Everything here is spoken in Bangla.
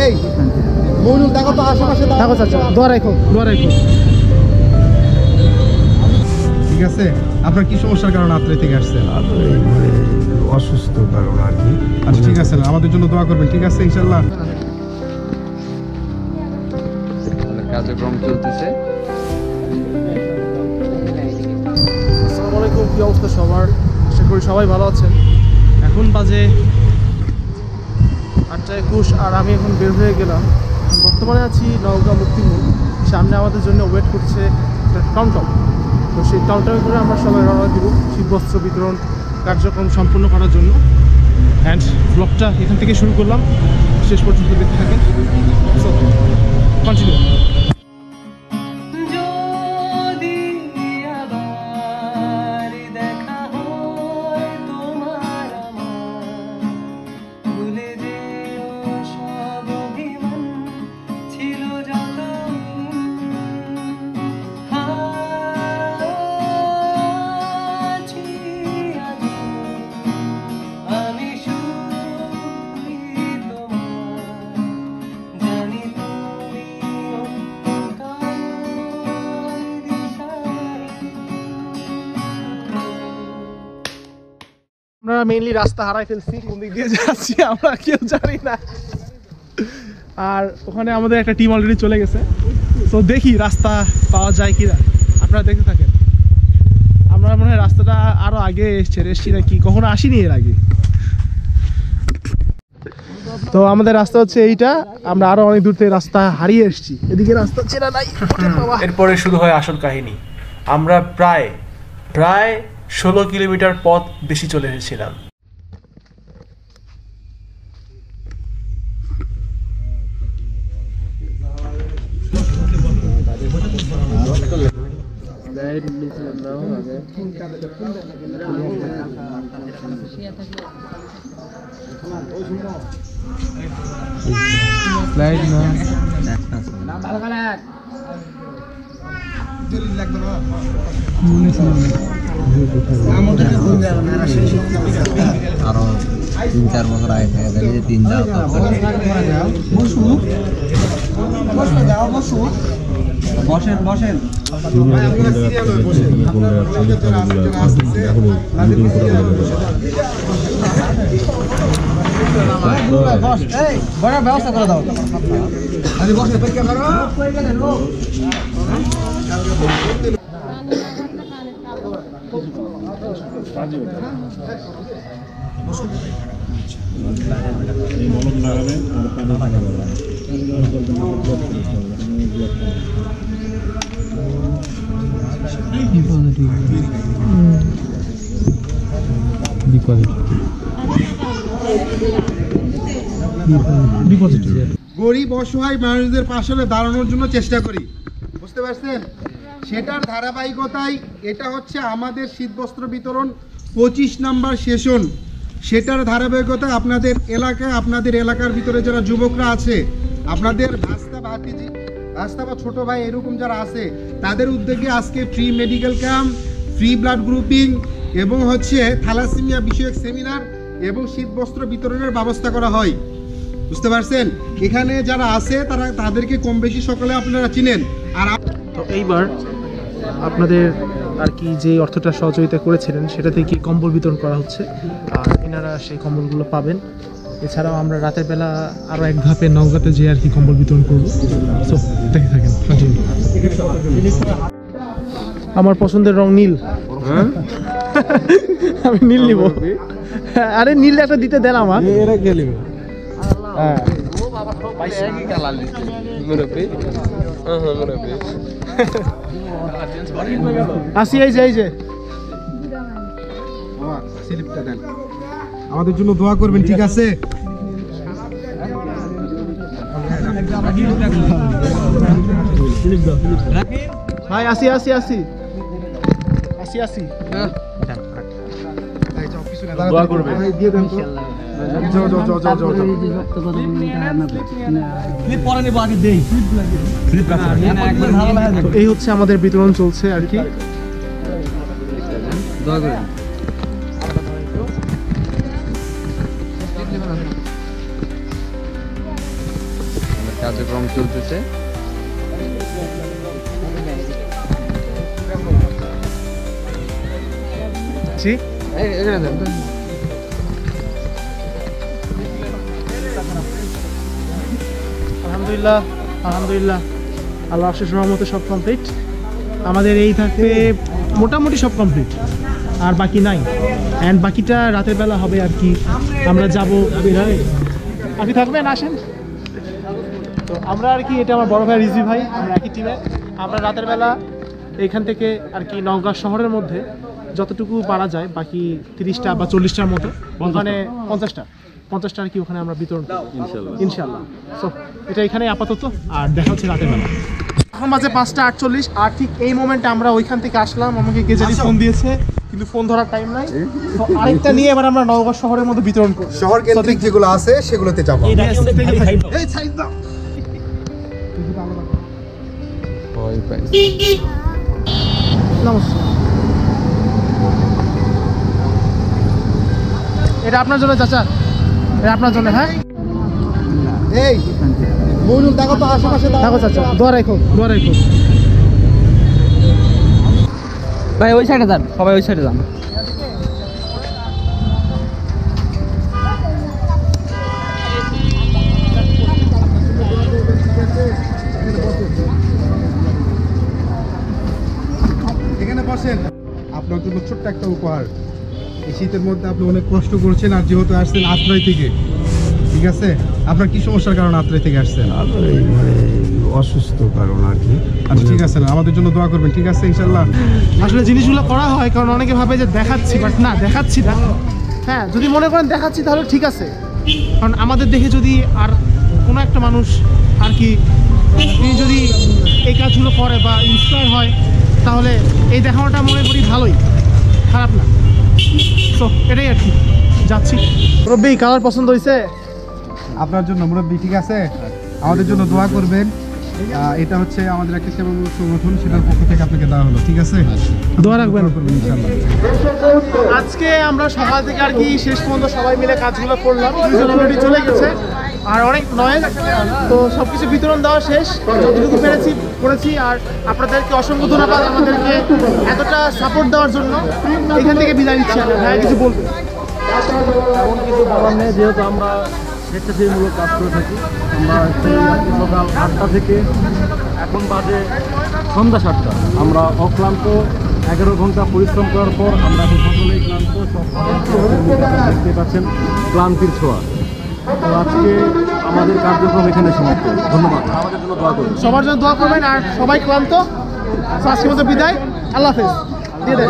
এই মইনুল দেখো তো আশেপাশে দেখো চাচা, দোয়া রাখো। ঠিক আছে, আপনার কি সমস্যার কারণে আত্রে থেকে আসছেন? অসুস্থ কারণ আর কি। আচ্ছা ঠিক আছে, আমাদের জন্য দোয়া করবেন, ঠিক আছে ইনশাআল্লাহ। কার্যক্রম চলতেছে। আসসালামু আলাইকুম, কি অবস্থা সবার? আশা করি সবাই ভালো আছেন। এখন বাজে 8:21 আর আমি এখন বের হয়ে গেলাম। বর্তমানে আছি নওগাঁ মুক্তিমোড়। সামনে আমাদের জন্য ওয়েট করছে একটা টমটম। তো সেই টমটমে করে আমরা সবাই রওনা দিব শীতবস্ত্র বিতরণ কার্যক্রম সম্পূর্ণ করার জন্য। অ্যান্ড ব্লগটা এখান থেকে শুরু করলাম, শেষ পর্যন্ত দেখতে থাকেন। So continue. আমরা মেইনলি রাস্তা হারাই ফেলছি, কোন দিক দিয়ে যাচ্ছি আমরা কেউ জানি না। আর ওখানে আমাদের একটা টিম অলরেডি চলে গেছে। তো দেখি রাস্তা পাওয়া যায় কিনা, আপনারা দেখতে থাকেন। আমরা মনে হয় রাস্তাটা আরো আগে এসছি নাকি, কখনো আসিনি এর আগে। তো আমাদের রাস্তা হচ্ছে এইটা, আমরা আরো অনেক দূর থেকে রাস্তা হারিয়ে এসেছি, এদিকে রাস্তা চেনা নাই। এরপরে শুরু হয় আসল কাহিনী। আমরা প্রায় 16 কিলোমিটার পথ বেশি চলে এসেছিলাম। আরো 3-4 বছর আগে থেকে জানি 3 যাও বসেন ব্যবস্থা করে দাও। গরিব অসহায় মানুষদের পাশে দাঁড়ানোর জন্য চেষ্টা করি, বুঝতে পারছেন? সেটার ধারাবাহিকতায় এটা হচ্ছে আমাদের শীতবস্ত্র বিতরণ 25 নাম্বার সেশন। সেটার ধারাবাহিকতায় আপনাদের এলাকায়, আপনাদের এলাকার ভিতরে যারা যুবকরা আছে, আপনাদের ভাস্তা ভাতিজি, ভাস্তা বা ছোটো ভাই এরকম যারা আছে, তাদের উদ্যোগে আজকে free medical camp, free blood grouping এবং হচ্ছে থ্যালাসেমিয়া বিষয়ক সেমিনার এবং শীতবস্ত্র বিতরণের ব্যবস্থা করা হয়, বুঝতে পারছেন? এখানে যারা আছে তাদেরকে কম বেশি সকলে আপনারা চিনেন। আর তো এইবার আপনাদের আর কি যে অর্থটা সহযোগিতা করেছিলেন সেটা থেকে কম্বল বিতরণ করা হচ্ছে, আর এনারা সেই কম্বলগুলো পাবেন। এছাড়াও আমরা রাতের বেলা আরও এক ধাপে নওগাঁতে যেয়ে আর কি কম্বল বিতরণ করবো। সো দেখে থাকেন। আমার পছন্দের রং নীল, আমি নীল নিব। আরে নীল একটা দিতে দেন আমার। হ্যাঁ আসি, এই যে স্লিপটা দেন, আমাদের জন্য দোয়া করবেন, ঠিক আছে? ভাই আসি। দোয়া করবেন, দিয়ে দেন তো। এই হচ্ছে আমাদের বিতরণ চলছে আর কি। কার্যক্রম চলতেছে। আলহামদুলিল্লাহ আলহামদুলিল্লাহ, আল্লাহ আশিস রহমতে সব কমপ্লিট। আমাদের এই থাকবে মোটামুটি সব কমপ্লিট, আর বাকি নাই। অ্যান্ড বাকিটা রাতের বেলা হবে আর কি। আমরা যাবো, আপনি থাকবেন, আসেন। তো আমরা আর কি, এটা আমার বড় ভাই রিজি ভাই, আমরা একই টিমে। আমরা রাতের বেলা এইখান থেকে আর কি নওগাঁ শহরের মধ্যে যতটুকু পারা যায়, বাকি 30টা বা 40টার মতো, ওখানে 50টা আর কি ওখানে আমরা বিতরণ ইনশাল্লাহ। সো এটা এখানে আপাতত, আর দেখা হচ্ছে রাতের বেলা। এখন বাজে 5:48, আর ঠিক এই মোমেন্টে আমরা ওইখান থেকে আসলাম। আমাকে গেজারি ফোন দিয়েছে, কিন্তু ফোন ধরার টাইম নাই। তো আরেকটা নিয়ে এবার আমরা নওগাঁ শহরের মধ্যে বিতরণ করব। শহর কেন্দ্রিক যেগুলো আছে সেগুলোতে যাবো। নমস্কার। এটা আপনার জন্য চাচা, এটা আপনার জন্য। হ্যাঁ এই মইনুল দেখো তো আশেপাশে দেখো চাচা, দোয়া রাখো, দোয়া রাখো। ভাই ওই সাইডে যান, সবাই ওই সাইডে যান। এখানে বসেন। আপনার জন্য ছোট্ট একটা উপহার। এই শীতের মধ্যে আপনি অনেক কষ্ট করছেন, আর যেহেতু আসছেন আত্রাই থেকে, ঠিক আছে? আপনার কি সমস্যার কারণে আত্রাই থেকে আসছেন? আর এই অসুস্থ কারণ আর কি। আচ্ছা ঠিক আছে, না আমাদের জন্য দোয়া করবেন, ঠিক আছে ইনশাল্লাহ। আসলে জিনিসগুলো করা হয় কারণ অনেকে ভাবে যে দেখাচ্ছি, বাট না, দেখাচ্ছি না। হ্যাঁ, যদি মনে করেন দেখাচ্ছি তাহলে ঠিক আছে, কারণ আমাদের দেখে যদি আর কোনো একটা মানুষ আর কি তিনি যদি এই কাজগুলো করে বা ইন্সপায়ার হয়, তাহলে এই দেখানোটা মনে করি ভালোই, খারাপ না। তো এটাই আর কি, যাচ্ছি। রব্বি, কালার পছন্দ হয়েছে? আপনার জন্য মুরব্বী, ঠিক আছে? আমাদের জন্য দোয়া করবেন। এটা হচ্ছে আমাদের একটা সেবামূলক সংগঠন, সেটার পক্ষ থেকে আপনাকে দেওয়া হলো, ঠিক আছে? দোয়া রাখবেন করবেন ইনশাল্লাহ। আজকে আমরা সকাল থেকে আর কি শেষ পর্যন্ত সবাই মিলে কাজগুলো করলাম। দুজন অলরেডি চলে গেছে, আর অনেক নয়। তো সব কিছু বিতরণ দেওয়া শেষ, যতটুকু পেরেছি করেছি। আর আপনাদেরকে অসংখ্য ধন্যবাদ আমাদেরকে এতটা সাপোর্ট দেওয়ার জন্য। এখান থেকে বিদায় নিচ্ছি। ভাই কিছু বলবো? এমন কিছু বলার নেই, যেহেতু আমরা স্বেচ্ছাসেবীমূলক কাজ করে থাকি। আমরা সকাল 8টা থেকে এখন বাজে সন্ধ্যা 7টা। আমরা অক্লান্ত 11 ঘন্টা পরিশ্রম করার পর আমরা এখন সকলেই ক্লান্ত। দেখতে পাচ্ছেন ক্লান্তির ছোঁয়া। তো আজকে আমাদের কার্যক্রম এখানে সমাপ্ত। ধন্যবাদ, আমাদের জন্য দোয়া করুন। সবার জন্য দোয়া করবেন, আর সবাই ক্লান্ত। আজকের মতো বিদায়, আল্লাহ হাফেজ দিয়ে দেন।